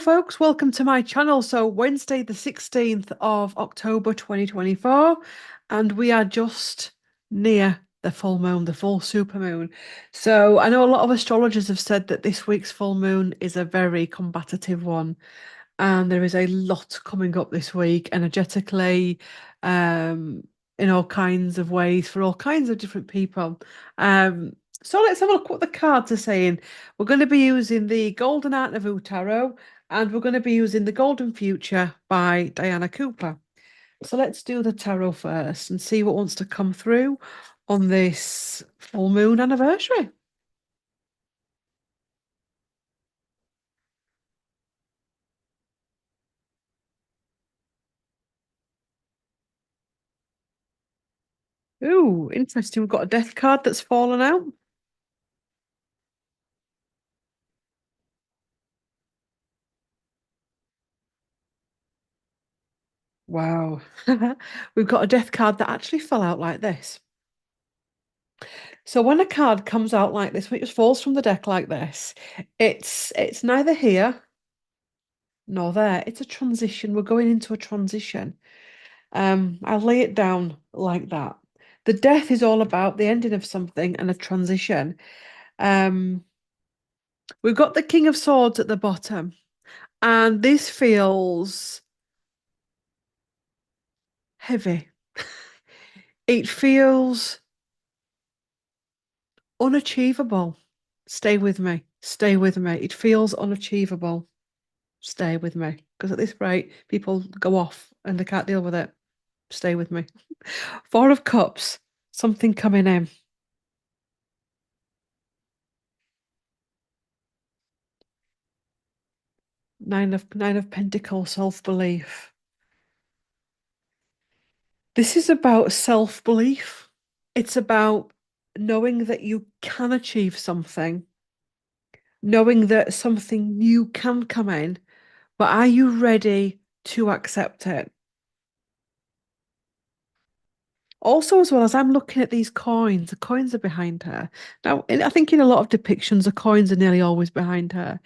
folks. Welcome to my channel. So, Wednesday, the 16th of October 2024, and we are just near the full moon, the full supermoon. So, I know a lot of astrologers have said that this week's full moon is a very combative one, and there is a lot coming up this week energetically, um, in all kinds of ways for all kinds of different people. So let's have a look what the cards are saying. We're going to be using the Golden Art Nouveau Tarot, and we're going to be using the Golden Future by Diana Cooper. So let's do the tarot first and see what wants to come through on this full moon anniversary. Ooh, interesting. We've got a death card that's fallen out. Wow. We've got a death card that actually fell out like this. So when a card comes out like this, when it just falls from the deck like this, it's neither here nor there. It's a transition. We're going into a transition. I'll lay it down like that. The death is all about the ending of something and a transition. Um, we've got the King of Swords at the bottom, and this feels heavy. It feels unachievable. Stay with me. Stay with me. It feels unachievable. Stay with me. Because at this rate, people go off and they can't deal with it. Stay with me. Four of Cups. Something coming in. Nine of Pentacles, self-belief. This is about self-belief. It's about knowing that you can achieve something, knowing that something new can come in, but are you ready to accept it? Also, as well as I'm looking at these coins, the coins are behind her. Now, I think in a lot of depictions, the coins are nearly always behind her.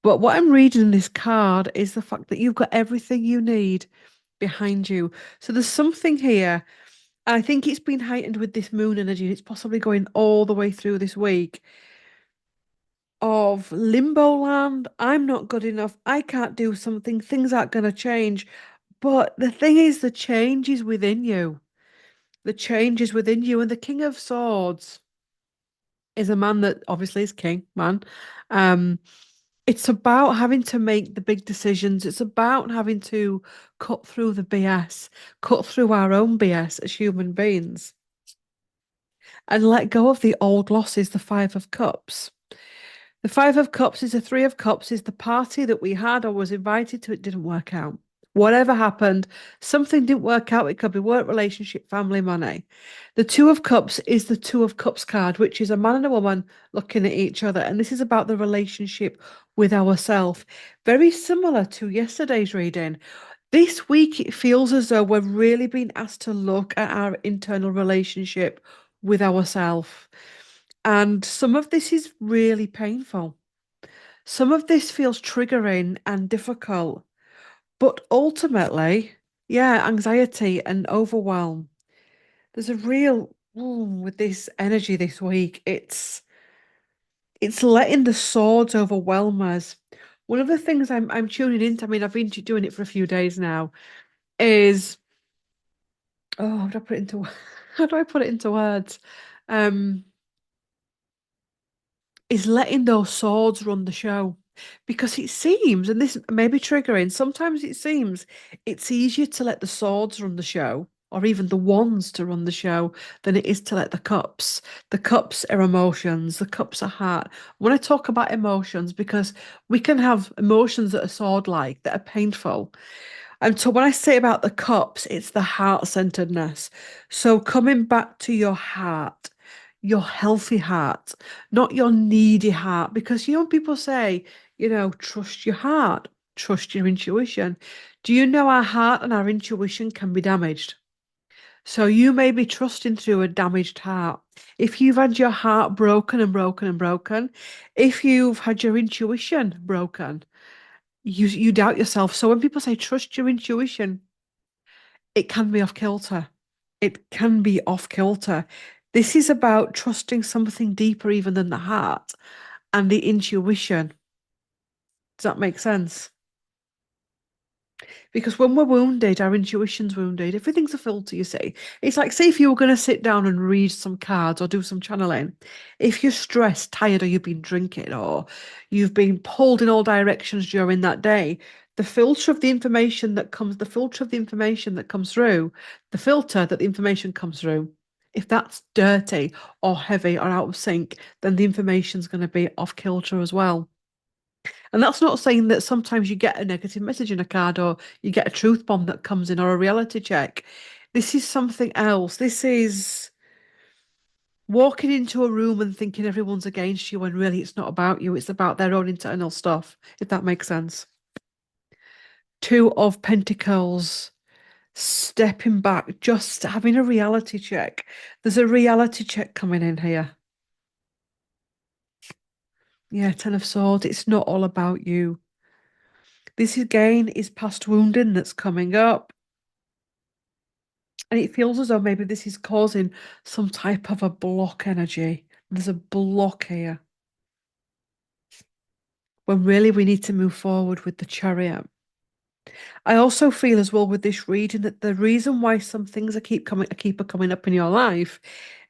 But what I'm reading in this card is the fact that you've got everything you need behind you. So there's something here. And I think it's been heightened with this moon energy. And it's possibly going all the way through this week of limbo land. I'm not good enough. I can't do something. Things aren't going to change. But the thing is, the change is within you. The change is within you. And the King of Swords is a man that obviously is king, man. Um, it's about having to make the big decisions. It's about having to cut through the BS, cut through our own BS as human beings, and let go of the old losses, the Five of Cups. The Five of Cups is the Three of Cups, is the party that we had or was invited to. It didn't work out. Whatever happened, something didn't work out. It could be work, relationship, family, money. The Two of Cups is the Two of Cups card, which is a man and a woman looking at each other. And this is about the relationship with ourselves. Very similar to yesterday's reading. This week, it feels as though we're really being asked to look at our internal relationship with ourselves. And some of this is really painful. Some of this feels triggering and difficult. But ultimately, yeah, anxiety and overwhelm. There's a real with this energy this week. It's letting the swords overwhelm us. One of the things I'm tuning into, I mean, I've been doing it for a few days now, is how do I put it into how do I put it into words? Um, is letting those swords run the show. Because it seems, and this may be triggering, sometimes it seems it's easier to let the swords run the show, or even the wands to run the show, than it is to let the cups. The cups are emotions, the cups are heart. When I talk about emotions, because we can have emotions that are sword-like, that are painful. And so when I say about the cups, it's the heart-centeredness. So coming back to your heart, your healthy heart, not your needy heart. Because people say, trust your heart, trust your intuition. Do you know our heart and our intuition can be damaged? So you may be trusting through a damaged heart. If you've had your heart broken and broken and broken, if you've had your intuition broken, you doubt yourself. So when people say trust your intuition, it can be off kilter. It can be off kilter. This is about trusting something deeper even than the heart and the intuition. Does that make sense? Because when we're wounded, our intuition's wounded. Everything's a filter, you see. It's like, say, if you were going to sit down and read some cards or do some channeling, if you're stressed, tired, or you've been drinking, or you've been pulled in all directions during that day, the filter of the information that comes through, the filter that the information comes through, if that's dirty or heavy or out of sync, then the information's going to be off kilter as well. And that's not saying that sometimes you get a negative message in a card or you get a truth bomb that comes in or a reality check. This is something else. This is walking into a room and thinking everyone's against you when really it's not about you. It's about their own internal stuff, if that makes sense. Two of Pentacles, stepping back, just having a reality check. There's a reality check coming in here. Yeah, Ten of Swords. It's not all about you. This again is past wounding that's coming up. And it feels as though maybe this is causing some type of a block energy. There's a block here. When really we need to move forward with the chariot. I also feel as well with this reading that the reason why some things keep coming up in your life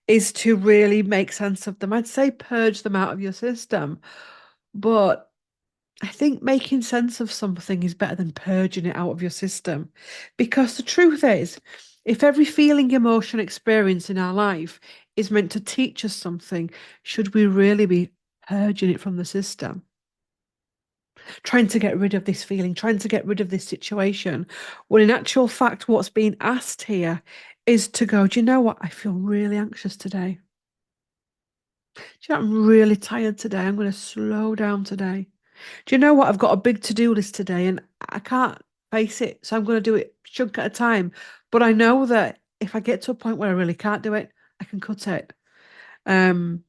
is to really make sense of them. I'd say purge them out of your system, but I think making sense of something is better than purging it out of your system. Because the truth is, if every feeling, emotion, experience in our life is meant to teach us something, should we really be purging it from the system? Trying to get rid of this feeling, trying to get rid of this situation. When in actual fact, what's being asked here is to go, do you know what? I feel really anxious today. Do you know, I'm really tired today. I'm going to slow down today. Do you know what? I've got a big to-do list today and I can't face it. So I'm going to do it chunk at a time. But I know that if I get to a point where I really can't do it, I can cut it. Um,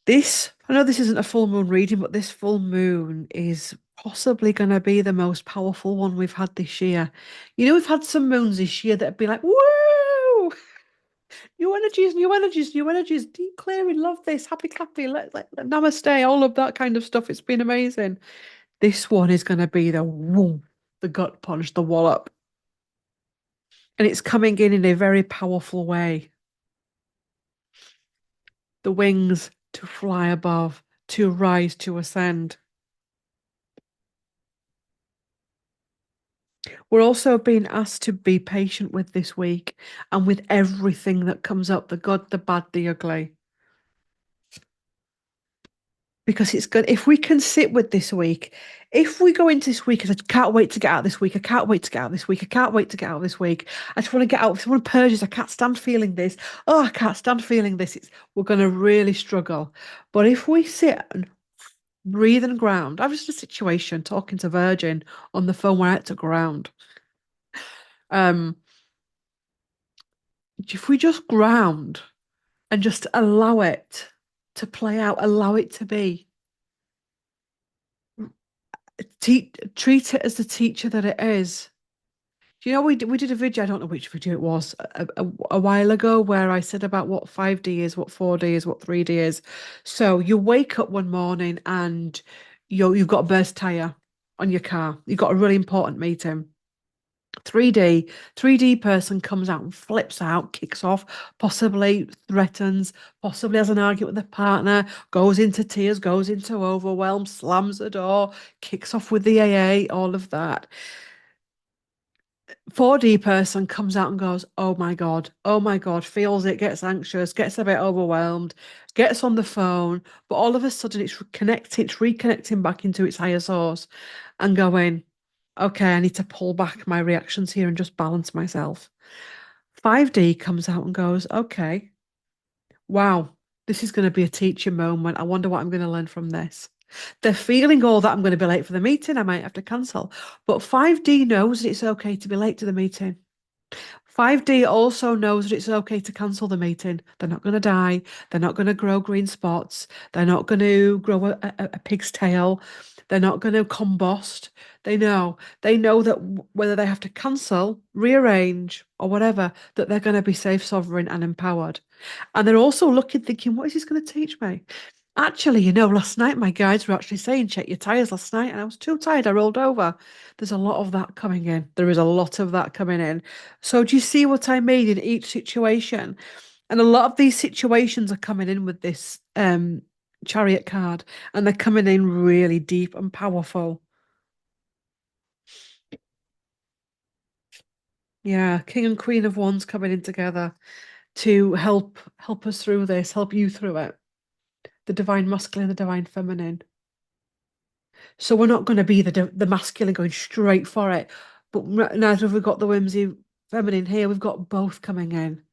I know this isn't a full moon reading, but this full moon is possibly going to be the most powerful one we've had this year. You know, we've had some moons this year that have been like, woo! New energies, new energies, new energies, deep clearing, love this, happy clappy, namaste, all of that kind of stuff. It's been amazing. This one is going to be the whoom, the gut punch, the wallop. And it's coming in a very powerful way. The wings to fly above, to rise, to ascend. We're also being asked to be patient with this week and with everything that comes up, the good, the bad, the ugly. Because it's good. If we can sit with this week, if we go into this week and I can't wait to get out this week, I can't wait to get out this week, I can't wait to get out this week. I just want to get out. I want to purge this. I can't stand feeling this. Oh, I can't stand feeling this. We're going to really struggle. But if we sit and breathe and ground, I was in a situation talking to Virgin on the phone where I had to ground. Um, if we just ground and just allow it to play out, allow it to be. Treat it as the teacher that it is. Do you know we did a video, I don't know which video it was, a while ago where I said about what 5D is, what 4D is, what 3D is. So you wake up one morning and you've got a burst tire on your car. You've got a really important meeting. 3D person comes out and flips out, kicks off, possibly threatens, possibly has an argument with the partner, goes into tears, goes into overwhelm, slams the door, kicks off with the AA, all of that. 4D person comes out and goes, oh my God, feels it, gets anxious, gets a bit overwhelmed, gets on the phone, but all of a sudden it's reconnecting back into its higher source and going, okay, I need to pull back my reactions here and just balance myself. 5D comes out and goes, okay, wow, this is going to be a teaching moment. I wonder what I'm going to learn from this. They're feeling all that I'm going to be late for the meeting. I might have to cancel. But 5D knows that it's okay to be late to the meeting. 5D also knows that it's okay to cancel the meeting. They're not going to die. They're not going to grow green spots. They're not going to grow a pig's tail. They're not going to combust. They know. They know that whether they have to cancel, rearrange, or whatever, that they're going to be safe, sovereign, and empowered. And they're also looking, thinking, what is this going to teach me? Actually, last night my guides were actually saying, check your tires last night, and I was too tired. I rolled over. There's a lot of that coming in. There is a lot of that coming in. So, do you see what I mean in each situation? And a lot of these situations are coming in with this chariot card, and they're coming in really deep and powerful. Yeah, King and Queen of Wands coming in together to help us through this, help you through it. The divine masculine, the divine feminine. So we're not going to be the masculine going straight for it, but neither have we got the whimsy feminine here. We've got both coming in.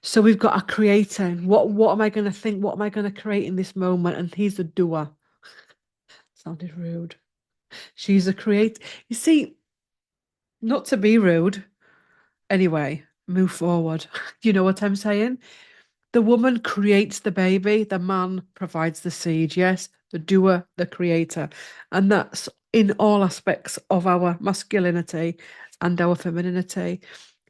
So we've got a creator. What am I going to think? What am I going to create in this moment? And he's the doer. Sounded rude. She's a creator. You see, not to be rude. Anyway, move forward. You know what I'm saying? The woman creates the baby, the man provides the seed. Yes, the doer, the creator. And that's in all aspects of our masculinity and our femininity.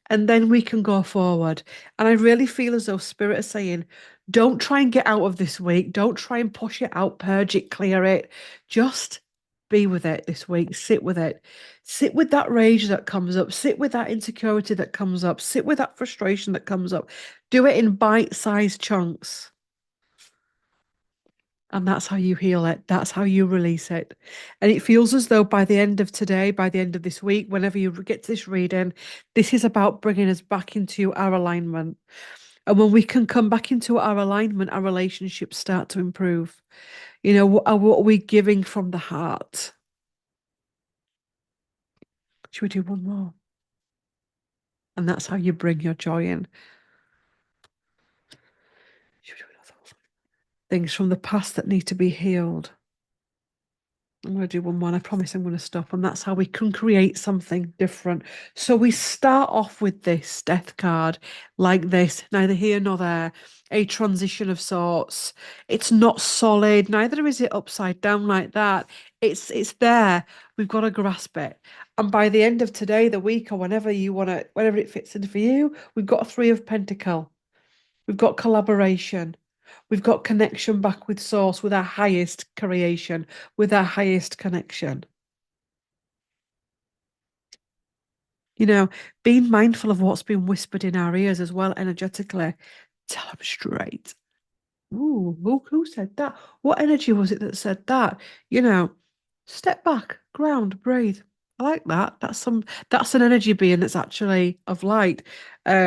And then we can go forward. And I really feel as though Spirit is saying, don't try and get out of this week. Don't try and push it out, purge it, clear it. Just be with it this week. Sit with it. Sit with that rage that comes up. Sit with that insecurity that comes up. Sit with that frustration that comes up. Do it in bite-sized chunks. And that's how you heal it. That's how you release it. And it feels as though by the end of today, by the end of this week, whenever you get to this reading, this is about bringing us back into our alignment. And when we can come back into our alignment, our relationships start to improve. What are we giving from the heart? Should we do one more? And that's how you bring your joy in. Should we do another one? Things from the past that need to be healed. I'm going to do one more. And I promise I'm going to stop. And that's how we can create something different. So we start off with this death card like this, neither here nor there, a transition of sorts. It's not solid, neither is it upside down like that. It's there. We've got to grasp it. And by the end of today, the week, or whenever you want to, whenever it fits in for you, we've got a Three of Pentacle. We've got collaboration. We've got connection back with source, with our highest creation, with our highest connection. Being mindful of what's been whispered in our ears as well energetically. Tell them straight. Ooh, who said that? What energy was it that said that? Step back, ground, breathe. I like that. That's an energy being that's actually of light. Go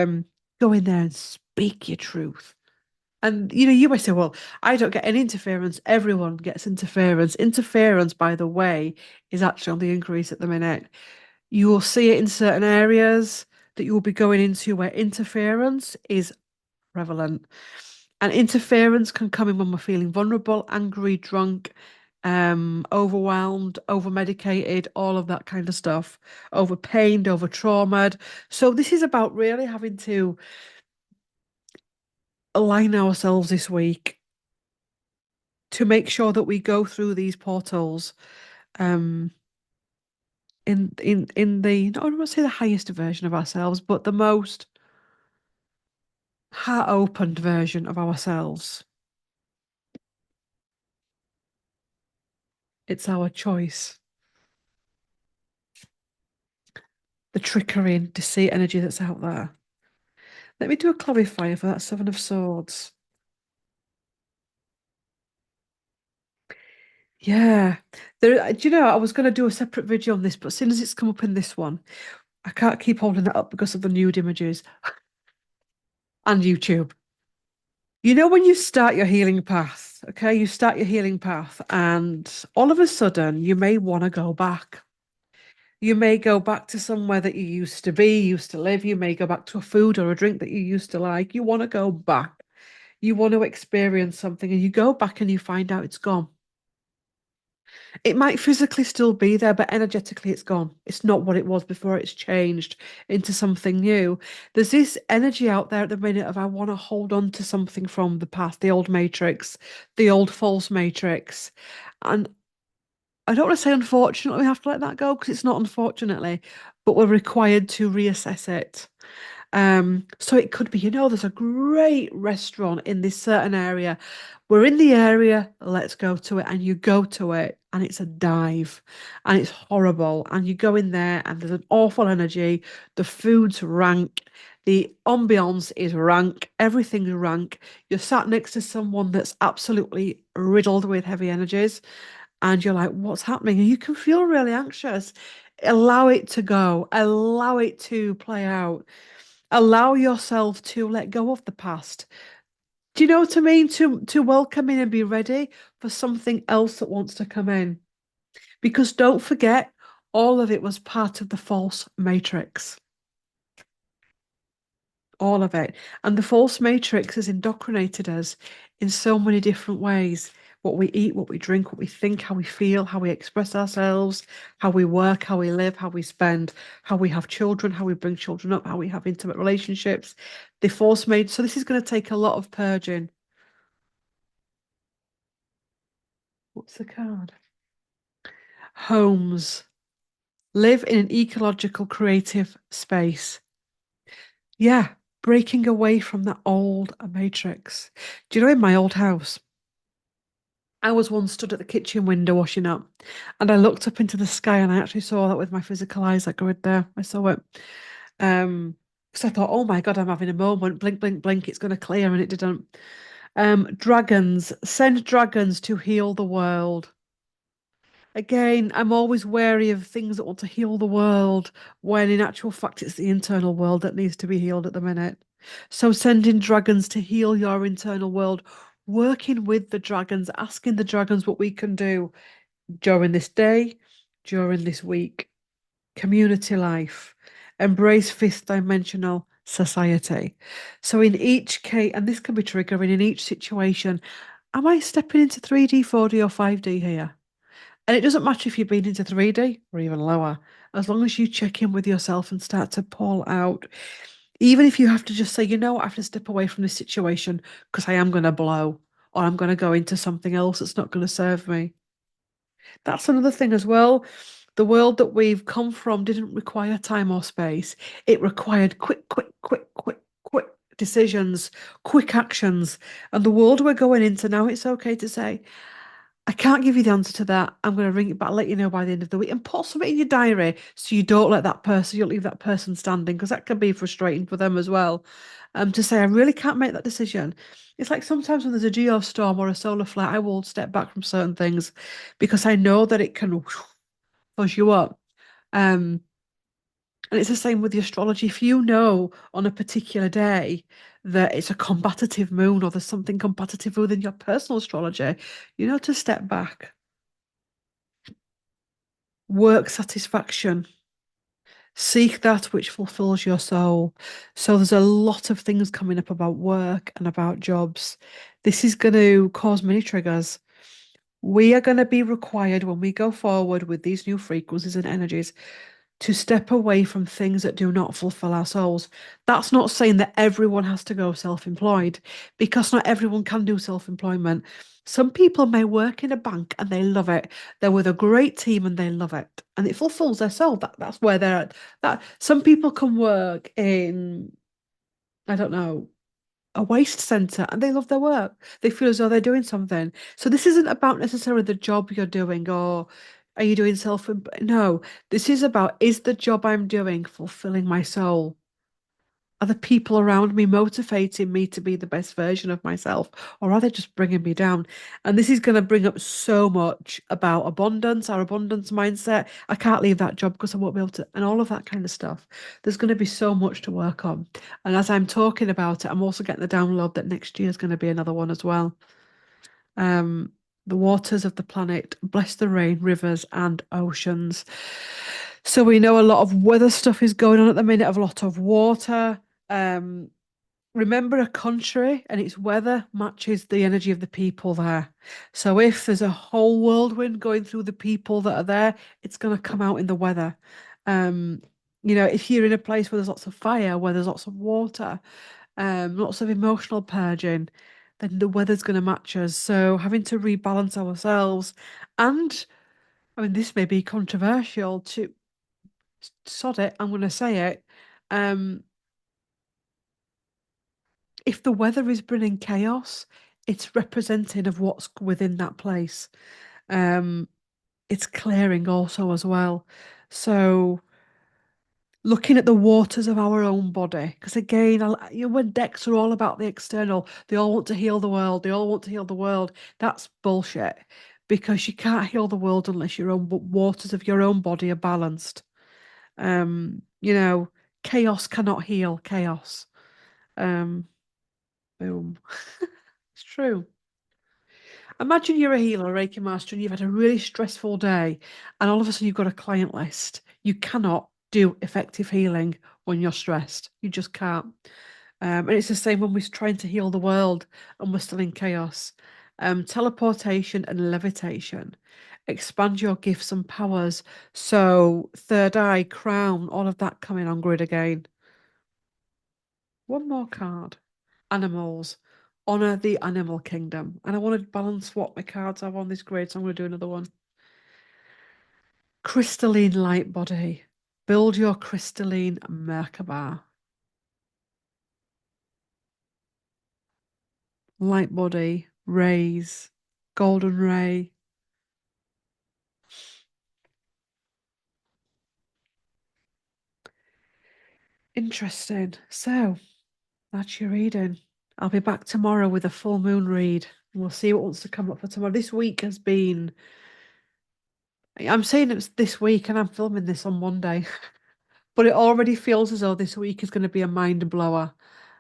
in there and speak your truth. And you might say, well, I don't get any interference. Everyone gets interference. Interference, by the way, is actually on the increase at the minute. You will see it in certain areas that you will be going into where interference is prevalent. And interference can come in when we're feeling vulnerable, angry, drunk, overwhelmed, over medicated, all of that kind of stuff, over pained, over traumatized. So this is about really having to align ourselves this week to make sure that we go through these portals um in the not I don't want to say the highest version of ourselves, but the most heart opened version of ourselves. It's our choice. The trickery and deceit energy that's out there. Let me do a clarifier for that Seven of Swords. Yeah. Do you know, I was going to do a separate video on this, but as soon as it's come up in this one, I can't keep holding it up because of the nude images and YouTube. When you start your healing path, okay, you start your healing path, and all of a sudden you may want to go back. You may go back to somewhere that you used to be, used to live. You may go back to a food or a drink that you used to like. You want to go back. You want to experience something, and you go back and you find out it's gone. It might physically still be there, but energetically it's gone. It's not what it was before. It's changed into something new. There's this energy out there at the minute of I want to hold on to something from the past, the old matrix, the old false matrix. And I don't want to say unfortunately we have to let that go because it's not unfortunately, but we're required to reassess it. So it could be, there's a great restaurant in this certain area. We're in the area, let's go to it. And you go to it, and it's a dive, and it's horrible. And you go in there, and there's an awful energy. The food's rank, the ambience is rank, everything's rank. You're sat next to someone that's absolutely riddled with heavy energies, and you're like, what's happening? And you can feel really anxious. Allow it to go, allow it to play out. Allow yourself to let go of the past. Do you know what I mean? To welcome in and be ready for something else that wants to come in. Because don't forget, all of it was part of the false matrix. All of it. And the false matrix has indoctrinated us in so many different ways. What we eat, what we drink, what we think, how we feel, how we express ourselves, how we work, how we live, how we spend, how we have children, how we bring children up, how we have intimate relationships. The false made. So this is going to take a lot of purging. What's the card? Homes. Live in an ecological, creative space. Yeah, breaking away from that old matrix. Do you know in my old house? I was once stood at the kitchen window washing up, and I looked up into the sky, and I actually saw that with my physical eyes. Like, right there, I saw it. So I thought, oh my God, I'm having a moment. Blink, blink, blink. It's going to clear, and it didn't. Dragons. Send dragons to heal the world. Again, I'm always wary of things that want to heal the world, when in actual fact, it's the internal world that needs to be healed at the minute. So, sending dragons to heal your internal world, working with the dragons, asking the dragons what we can do during this day, during this week. Community life, embrace fifth dimensional society. So, in each case, and this can be triggering in each situation, am I stepping into 3D, 4D, or 5D here? And it doesn't matter if you've been into 3D or even lower, as long as you check in with yourself and start to pull out. Even if you have to just say, I have to step away from this situation because I am going to blow, or I'm going to go into something else that's not going to serve me. That's another thing as well. The world that we've come from didn't require time or space. It required quick, quick, quick, quick, quick decisions, quick actions. And the world we're going into now, it's okay to say, I can't give you the answer to that. I'm going to ring it back, let you know by the end of the week, and put something in your diary so you don't let that person, you don't leave that person standing, because that can be frustrating for them as well. To say, I really can't make that decision. It's like sometimes when there's a geostorm or a solar flare, I will step back from certain things because I know that it can fuzz you up. Um, and it's the same with the astrology. If you know on a particular day that it's a combative moon or there's something combative within your personal astrology, you know to step back. Work satisfaction. Seek that which fulfills your soul. So there's a lot of things coming up about work and about jobs. This is going to cause many triggers. We are going to be required when we go forward with these new frequencies and energies to step away from things that do not fulfill our souls. That's not saying that everyone has to go self-employed, because not everyone can do self-employment. Some people may work in a bank and they love it. They're with a great team and they love it, and it fulfills their soul. That's where they're at. That some people can work in, I don't know, a waste center and they love their work. They feel as though they're doing something. So this isn't about necessarily the job you're doing, or are you doing self. No, this is about, is the job I'm doing fulfilling my soul? Are the people around me motivating me to be the best version of myself, or are they just bringing me down? And this is going to bring up so much about abundance, our abundance mindset. I can't leave that job because I won't be able to, and all of that kind of stuff. There's going to be so much to work on. And as I'm talking about it, I'm also getting the download that next year is going to be another one as well. Um, the waters of the planet, bless the rain, rivers, and oceans. So we know a lot of weather stuff is going on at the minute, of a lot of water. Um, remember a country and its weather matches the energy of the people there. So if there's a whole whirlwind going through the people that are there, it's going to come out in the weather. Um, if you're in a place where there's lots of fire, where there's lots of water, lots of emotional purging, then the weather's going to match us. So having to rebalance ourselves, and I mean, this may be controversial to sod it, I'm going to say it. Um, if the weather is bringing chaos, it's representing of what's within that place. Um, it's clearing also as well. So looking at the waters of our own body, because again, when decks are all about the external, they all want to heal the world. They all want to heal the world. That's bullshit, because you can't heal the world unless your own waters of your own body are balanced. Um, you know, chaos cannot heal chaos. Um, boom. It's true. Imagine you're a healer, Reiki master, and you've had a really stressful day, and all of a sudden you've got a client list. You cannot do effective healing when you're stressed. You just can't. And it's the same when we're trying to heal the world and we're still in chaos. Teleportation and levitation. Expand your gifts and powers. So, third eye, crown, all of that coming on grid again. One more card. Animals. Honor the animal kingdom. And I want to balance what my cards have on this grid, so I'm going to do another one. Crystalline light body. Build your crystalline Merkaba. Light body. Rays. Golden ray. Interesting. So, that's your reading. I'll be back tomorrow with a full moon read. We'll see what wants to come up for tomorrow. This week has been. I'm saying it's this week, and I'm filming this on Monday. But it already feels as though this week is going to be a mind blower.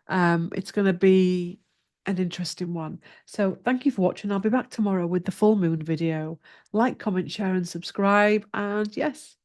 It's going to be an interesting one. So thank you for watching. I'll be back tomorrow with the full moon video. Like, comment, share, and subscribe. And yes,